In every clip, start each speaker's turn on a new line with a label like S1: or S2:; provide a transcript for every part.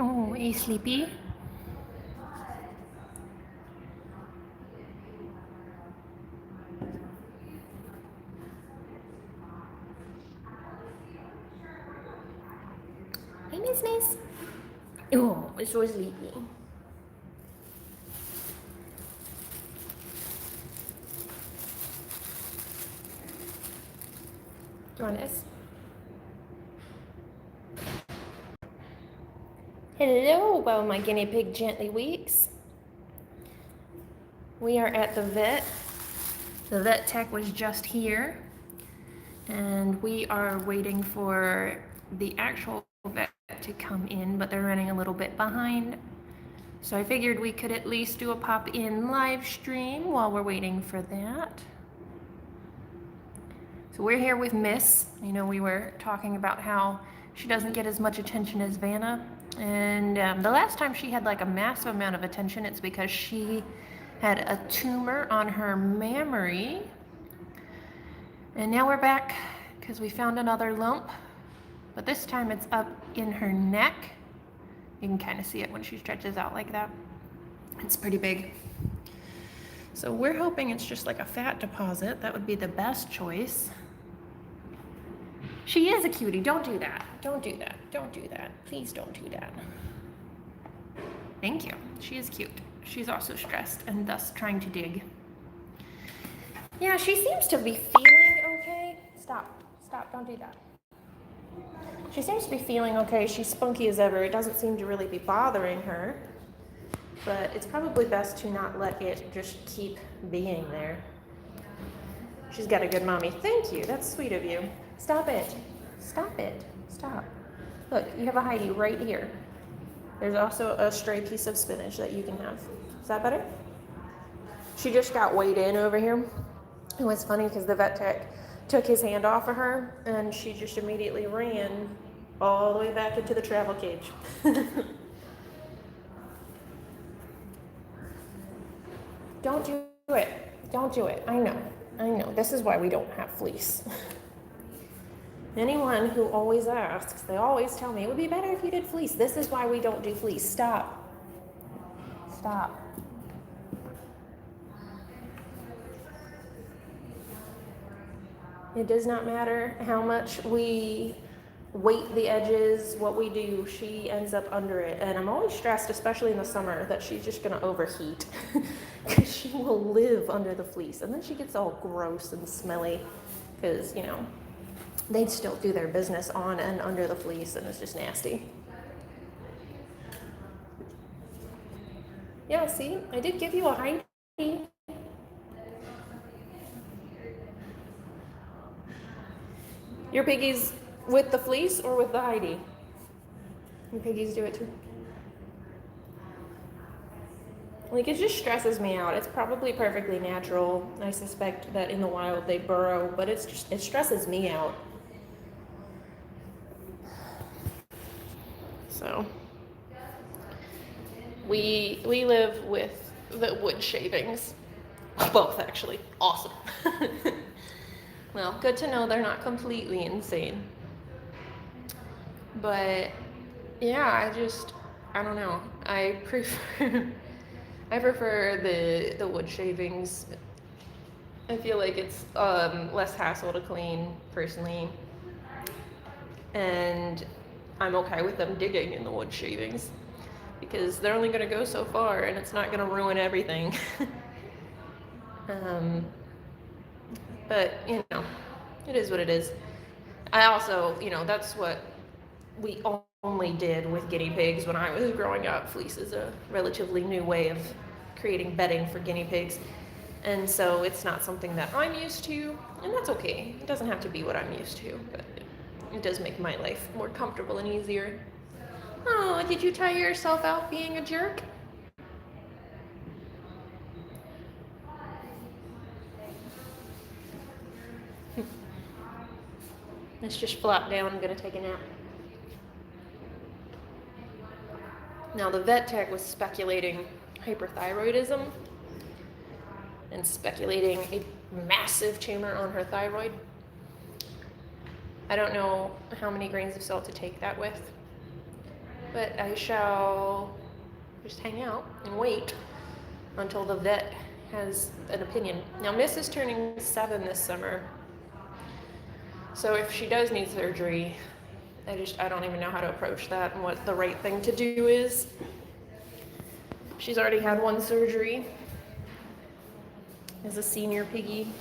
S1: Oh, are you sleepy? Hey, Miss. Oh, it's so sleepy. Do you want this? Hello, well, my guinea pig gently weeks. We are at the vet. The vet tech was just here, and we are waiting for the actual vet to come in, but they're running a little bit behind. So I figured we could at least do a pop-in live stream while we're waiting for that. So we're here with Miss. You know, we were talking about how she doesn't get as much attention as Vanna. And the last time she had like a massive amount of attention, it's because she had a tumor on her mammary. And now we're back because we found another lump. But this time it's up in her neck. You can kind of see it when she stretches out like that. It's pretty big. So we're hoping it's just like a fat deposit. That would be the best choice. She is a cutie. Don't do that. Don't do that. Don't do that. Please don't do that. Thank you. She is cute. She's also stressed and thus trying to dig. Yeah, she seems to be feeling okay. Stop. Stop. Don't do that. She seems to be feeling okay. She's spunky as ever. It doesn't seem to really be bothering her. But it's probably best to not let it just keep being there. She's got a good mommy. Thank you. That's sweet of you. Stop it. Stop it. Stop. Look, you have a Heidi right here. There's also a stray piece of spinach that you can have. Is that better? She just got weighed in over here. It was funny because the vet tech took his hand off of her and she just immediately ran all the way back into the travel cage. Don't do it. Don't do it. I know. I know. This is why we don't have fleece. Anyone who always asks, they always tell me, it would be better if you did fleece. This is why we don't do fleece. Stop. Stop. It does not matter how much we weight the edges, what we do, she ends up under it. And I'm always stressed, especially in the summer, that she's just gonna overheat. Because she will live under the fleece. And then she gets all gross and smelly because, you know, they'd still do their business on and under the fleece, and it's just nasty. Yeah, see, I did give you a Heidi. Your piggies with the fleece or with the Heidi? Your piggies do it too. Like, it just stresses me out. It's probably perfectly natural. I suspect that in the wild they burrow, but it stresses me out. So we live with the wood shavings. Both, actually. Awesome. Well, good to know they're not completely insane. But yeah, I don't know. I prefer the wood shavings. I feel like it's less hassle to clean personally, and I'm okay with them digging in the wood shavings because they're only going to go so far, and it's not going to ruin everything. But you know, it is what it is. I also, you know, that's what we only did with guinea pigs when I was growing up. Fleece is a relatively new way of creating bedding for guinea pigs. And so it's not something that I'm used to, and that's okay. It doesn't have to be what I'm used to, but it does make my life more comfortable and easier. Oh, did you tire yourself out being a jerk? Let's just flop down. I'm gonna take a nap. Now, the vet tech was speculating hyperthyroidism and speculating a massive tumor on her thyroid. I don't know how many grains of salt to take that with. But I shall just hang out and wait until the vet has an opinion. Now, Miss is turning 7 this summer, so if she does need surgery, I don't even know how to approach that and what the right thing to do is. She's already had one surgery as a senior piggy.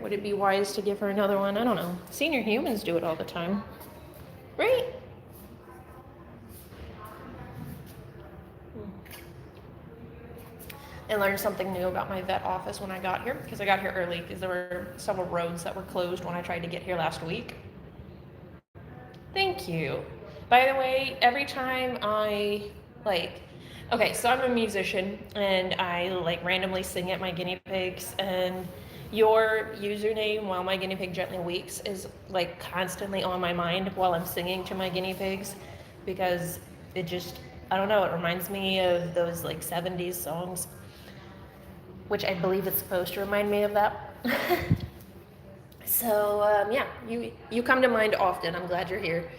S1: Would it be wise to give her another one? I don't know. Senior humans do it all the time, right? I learned something new about my vet office when I got here, because I got here early because there were several roads that were closed when I tried to get here last week. Thank you. By the way, every time okay, so I'm a musician and I randomly sing at my guinea pigs, and your username while my guinea pig gently weeps is constantly on my mind while I'm singing to my guinea pigs, because I don't know, it reminds me of those 70s songs, which I believe it's supposed to remind me of that. So yeah, you come to mind often. I'm glad you're here.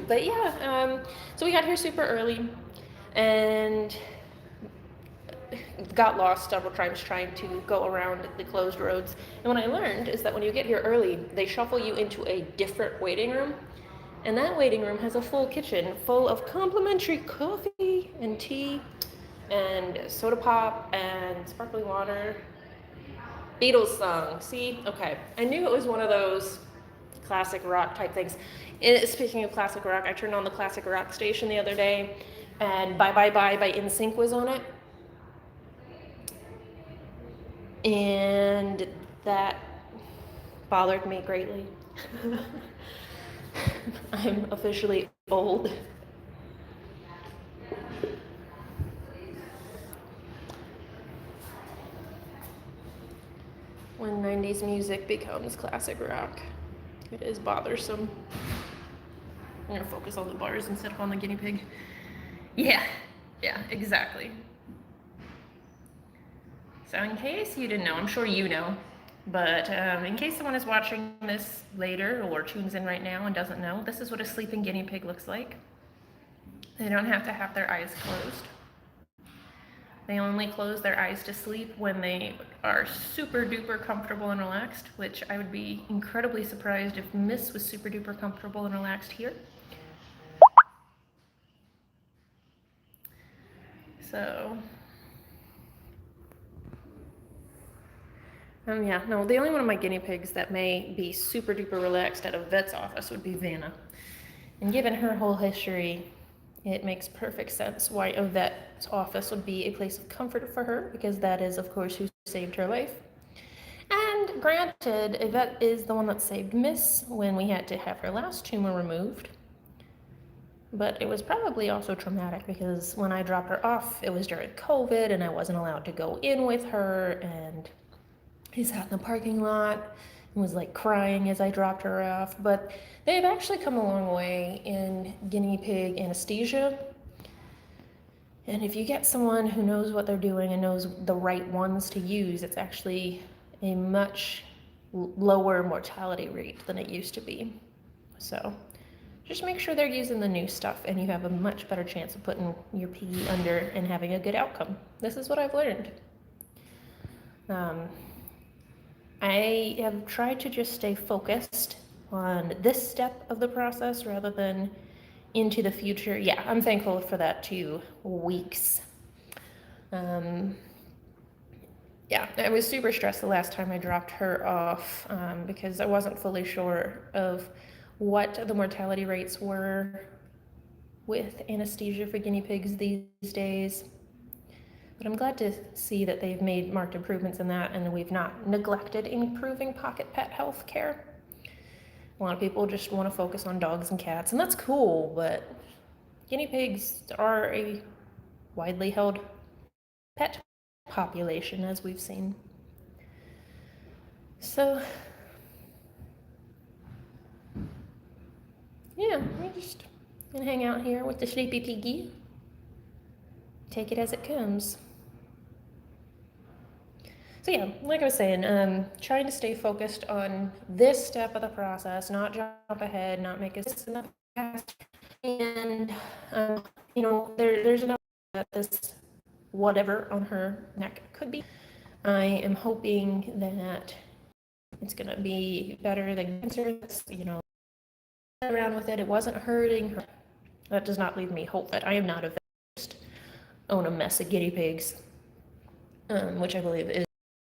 S1: But yeah, so we got here super early and got lost several times trying to go around the closed roads. And what I learned is that when you get here early, they shuffle you into a different waiting room. And that waiting room has a full kitchen full of complimentary coffee and tea and soda pop and sparkling water. Beatles song. See? Okay. I knew it was one of those classic rock type things. Speaking of classic rock, I turned on the classic rock station the other day, and Bye Bye Bye by NSYNC was on it. And that bothered me greatly. I'm officially old. When 90s music becomes classic rock, it is bothersome. I'm gonna focus on the bars instead of on the guinea pig. Yeah, exactly. So in case you didn't know, I'm sure you know, but in case someone is watching this later or tunes in right now and doesn't know, this is what a sleeping guinea pig looks like. They don't have to have their eyes closed. They only close their eyes to sleep when they are super duper comfortable and relaxed, which I would be incredibly surprised if Miss was super duper comfortable and relaxed here. So, yeah, no, the only one of my guinea pigs that may be super duper relaxed at a vet's office would be Vanna. And given her whole history, it makes perfect sense why a vet's office would be a place of comfort for her, because that is, of course, who saved her life. And granted, a vet is the one that saved Miss when we had to have her last tumor removed. But it was probably also traumatic because when I dropped her off, it was during COVID and I wasn't allowed to go in with her, and he sat in the parking lot and was crying as I dropped her off. But they've actually come a long way in guinea pig anesthesia. And if you get someone who knows what they're doing and knows the right ones to use, it's actually a much lower mortality rate than it used to be. So just make sure they're using the new stuff and you have a much better chance of putting your piggy under and having a good outcome. This is what I've learned. I have tried to just stay focused on this step of the process rather than into the future. Yeah, I'm thankful for that 2 weeks. Yeah, I was super stressed the last time I dropped her off because I wasn't fully sure of what the mortality rates were with anesthesia for guinea pigs these days. But I'm glad to see that they've made marked improvements in that, and we've not neglected improving pocket pet health care. A lot of people just want to focus on dogs and cats, and that's cool, but guinea pigs are a widely held pet population, as we've seen. So, yeah, we're just gonna hang out here with the sleepy piggy. Take it as it comes. So yeah, like I was saying, trying to stay focused on this step of the process, not jump ahead, not make this in the past. And, you know, there's enough that this whatever on her neck could be. I am hoping that it's going to be better than cancer. You know, around with it. It wasn't hurting her. That does not leave me hope that I am not a vet. Just own a mess of guinea pigs, which I believe is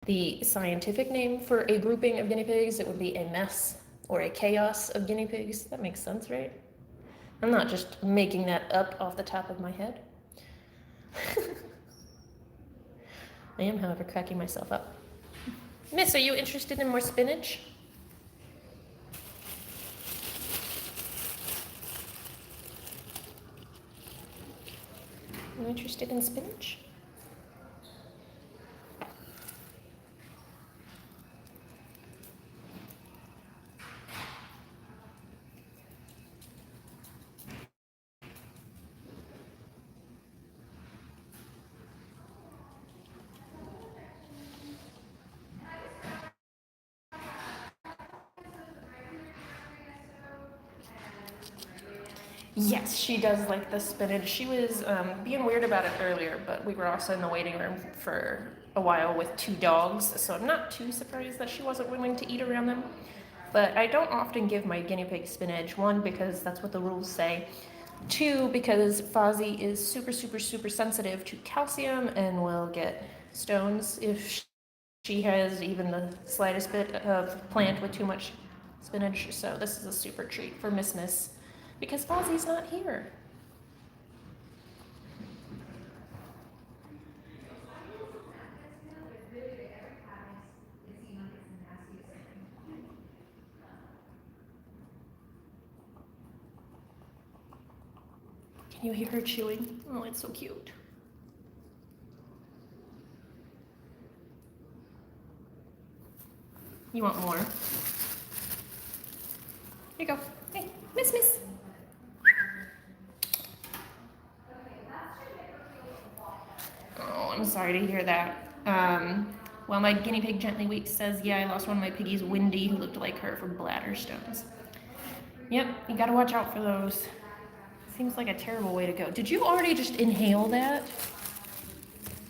S1: the scientific name for a grouping of guinea pigs. It would be a mess or a chaos of guinea pigs. That makes sense, right? I'm not just making that up off the top of my head. I am, however, cracking myself up. Miss, are you interested in more spinach? Are you interested in spinach? Yes, she does like the spinach. She was being weird about it earlier, but we were also in the waiting room for a while with 2 dogs, so I'm not too surprised that she wasn't willing to eat around them. But I don't often give my guinea pig spinach. 1, because that's what the rules say. 2, because Fozzie is super, super, super sensitive to calcium and will get stones if she has even the slightest bit of plant with too much spinach. So this is a super treat for Miss because Fozzie's not here. Can you hear her chewing? Oh, it's so cute. You want more? Here you go. Hey, Miss. Oh, I'm sorry to hear that. Well, my guinea pig gently weeps says, yeah, I lost one of my piggies, Windy, who looked like her for bladder stones. Yep, you gotta watch out for those. Seems like a terrible way to go. Did you already just inhale that?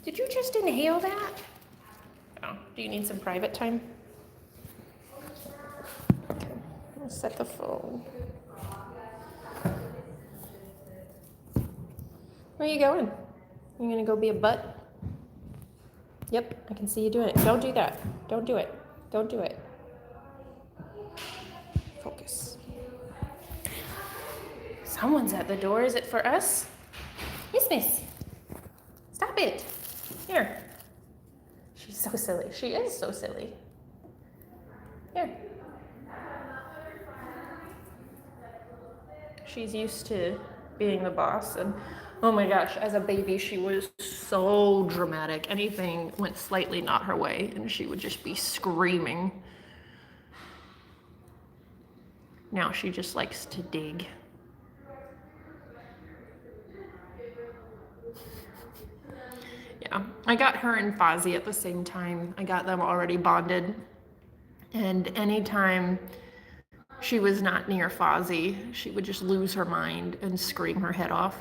S1: Did you just inhale that? Oh, do you need some private time? Okay, I'll set the phone. Where are you going? You gonna go be a butt? Yep, I can see you doing it. Don't do that. Don't do it. Don't do it. Focus. Someone's at the door. Is it for us? Miss. Stop it. Here. She's so silly. She is so silly. Here. She's used to being the boss, and oh my gosh, as a baby, she was so dramatic. Anything went slightly not her way, and she would just be screaming. Now she just likes to dig. Yeah, I got her and Fozzie at the same time. I got them already bonded, and anytime she was not near Fozzie, she would just lose her mind and scream her head off.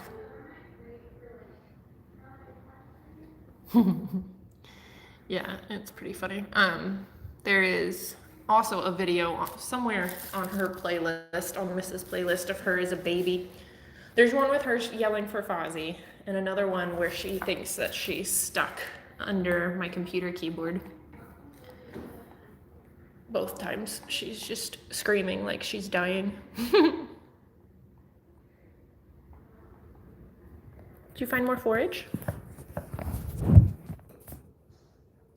S1: Yeah, it's pretty funny. There is also a video somewhere on her playlist, on Mrs. playlist of her as a baby. There's one with her yelling for Fozzie, and another one where she thinks that she's stuck under my computer keyboard. Both times she's just screaming like she's dying. Did you find more forage?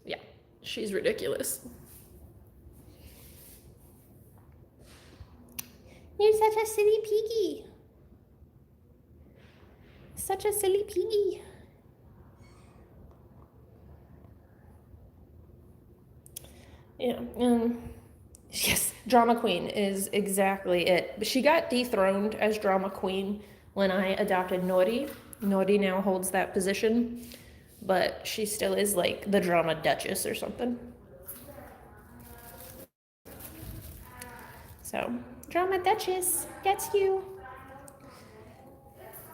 S1: Yeah, she's ridiculous. You're such a silly piggy. Such a silly piggy. Yeah, yes, drama queen is exactly it. But she got dethroned as drama queen when I adopted Nori. Nori now holds that position. but she still is like the drama duchess or something. So, drama duchess, that's you.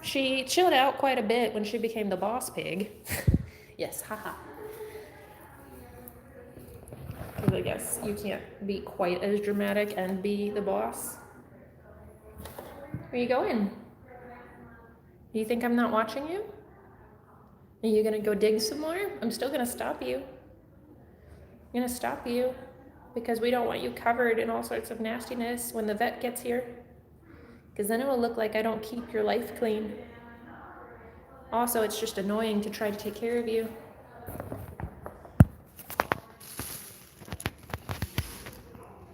S1: She chilled out quite a bit when she became the boss pig. Yes, haha. Because I guess you can't be quite as dramatic and be the boss. Where you going? Do you think I'm not watching you? Are you gonna go dig some more? I'm still gonna stop you. I'm gonna stop you because we don't want you covered in all sorts of nastiness when the vet gets here. Because then it will look like I don't keep your life clean. Also, it's just annoying to try to take care of you.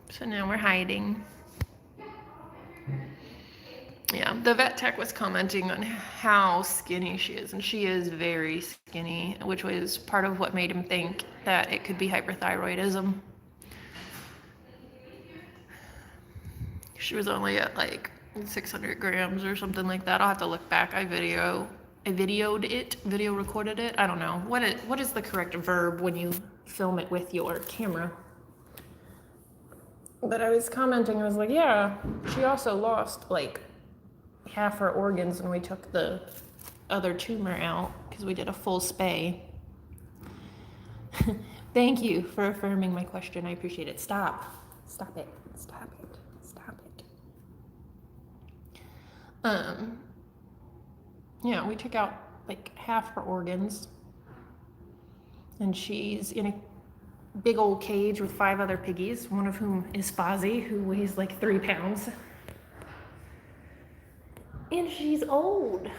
S1: So now we're hiding. Yeah, the vet tech was commenting on how skinny she is, and she is very skinny, which was part of what made him think that it could be hyperthyroidism. She was only at like 600 grams or something like that. I'll have to look back. I video recorded it. I don't know. What is the correct verb when you film it with your camera? But I was commenting, I was like, yeah, she also lost like half her organs when we took the other tumor out because we did a full spay. Thank you for affirming my question. I appreciate it. Stop it. Stop it. Yeah, we took out like half her organs, and she's in a big old cage with 5 other piggies, one of whom is Fozzie, who weighs like 3 pounds. And she's old.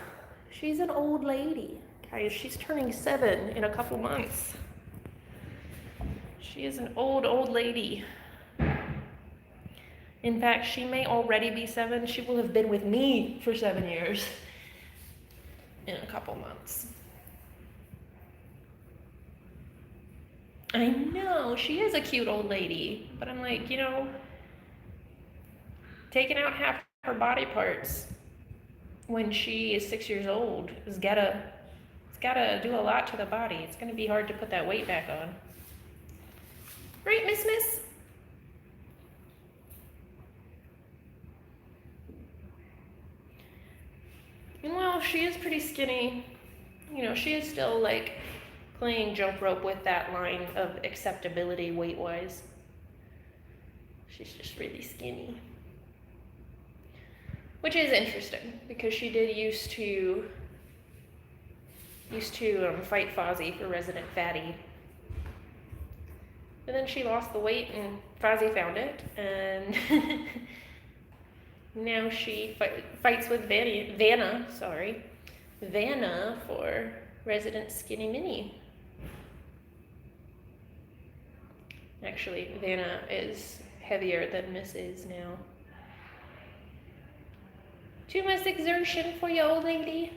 S1: She's an old lady. Guys, she's turning 7 in a couple months. She is an old lady. In fact, she may already be 7. She will have been with me for 7 years in a couple months. I know, she is a cute old lady, but I'm like, you know, taking out half her body parts when she is 6 years old it's gotta do a lot to the body. It's gonna be hard to put that weight back on. Right, Miss? And well, she is pretty skinny. You know, she is still like playing jump rope with that line of acceptability weight-wise. She's just really skinny. Which is interesting, because she did used to fight Fozzie for Resident Fatty. And then she lost the weight and Fozzie found it, and now she fights with Vanna for Resident Skinny Mini. Actually, Vanna is heavier than Miss is now. Too much exertion for you, old lady?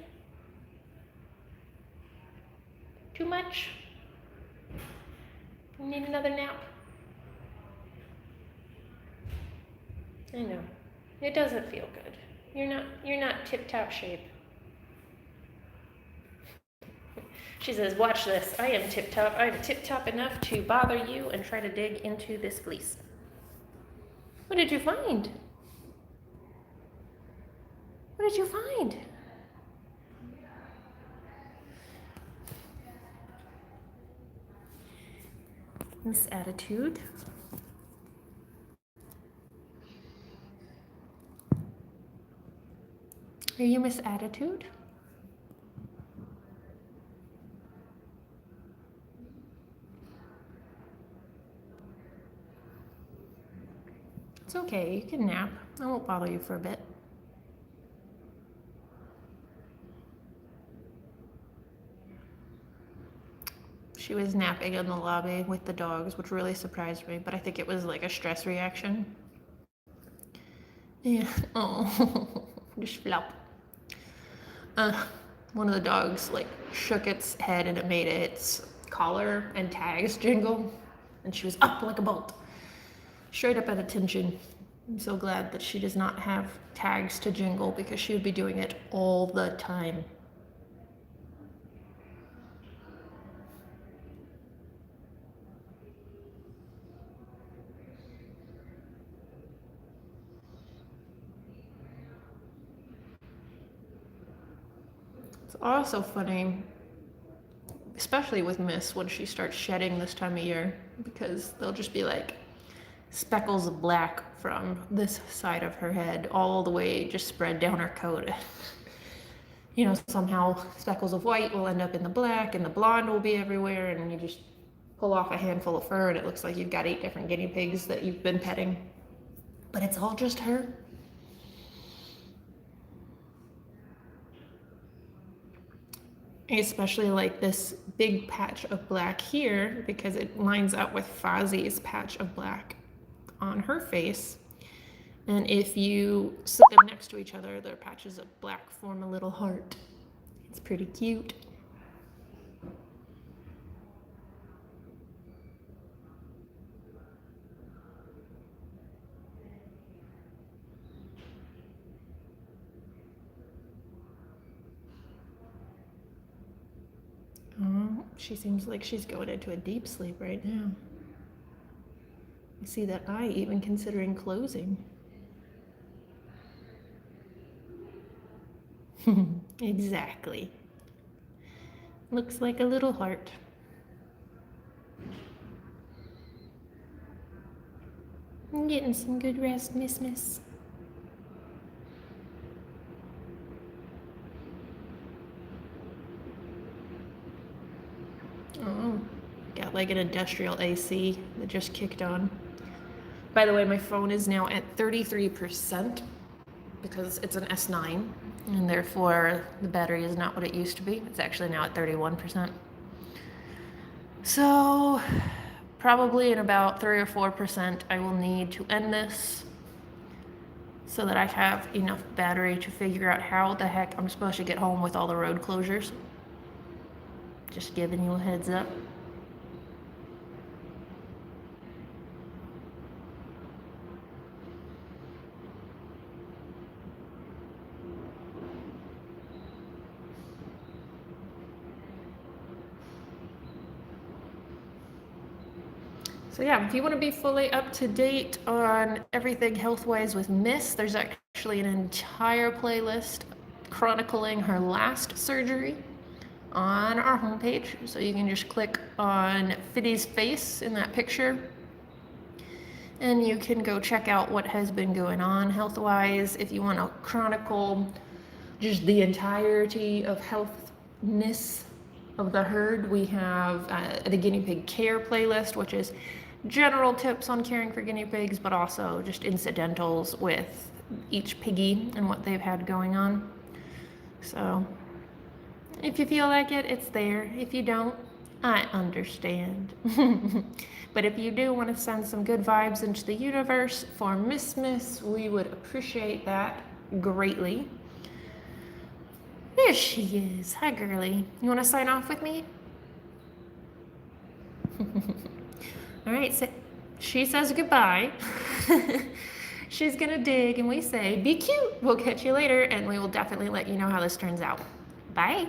S1: Too much? You need another nap? I know. It doesn't feel good. You're not tip-top shape. She says, watch this. I am tip-top. I am tip-top enough to bother you and try to dig into this fleece. What did you find? What did you find? Miss Attitude. Are you Miss Attitude? It's okay, you can nap. I won't bother you for a bit. She was napping in the lobby with the dogs, which really surprised me, but I think it was like a stress reaction. Yeah, oh, just flop. One of the dogs like shook its head and it made its collar and tags jingle, and she was up like a bolt, straight up at attention. I'm so glad that she does not have tags to jingle because she would be doing it all the time. It's also funny, especially with Miss, when she starts shedding this time of year, because they'll just be like speckles of black from this side of her head all the way just spread down her coat. You know, somehow speckles of white will end up in the black and the blonde will be everywhere, and you just pull off a handful of fur and it looks like you've got 8 different guinea pigs that you've been petting. But it's all just her. Especially like this big patch of black here, because it lines up with Fozzie's patch of black on her face. And if you sit them next to each other, their patches of black form a little heart. It's pretty cute. Oh, she seems like she's going into a deep sleep right now. I see that eye even considering closing. Exactly. Looks like a little heart. I'm getting some good rest, Miss. Oh, got like an industrial AC that just kicked on. By the way, my phone is now at 33% because it's an S9, and therefore the battery is not what it used to be. It's actually now at 31%. So probably in about 3 or 4% I will need to end this so that I have enough battery to figure out how the heck I'm supposed to get home with all the road closures. Just giving you a heads up. So yeah, if you want to be fully up to date on everything health-wise with Miss, there's actually an entire playlist chronicling her last surgery on our homepage. So you can just click on Fiddy's face in that picture, and you can go check out what has been going on health-wise. If you want to chronicle just the entirety of healthness of the herd, we have the guinea pig care playlist, which is general tips on caring for guinea pigs, but also just incidentals with each piggy and what they've had going on. So if you feel like it, it's there. If you don't, I understand. But if you do want to send some good vibes into the universe for Miss, we would appreciate that greatly. There she is. Hi, girly. You want to sign off with me? All right, so she says goodbye. She's gonna dig, and we say, be cute. We'll catch you later, and we will definitely let you know how this turns out. Bye.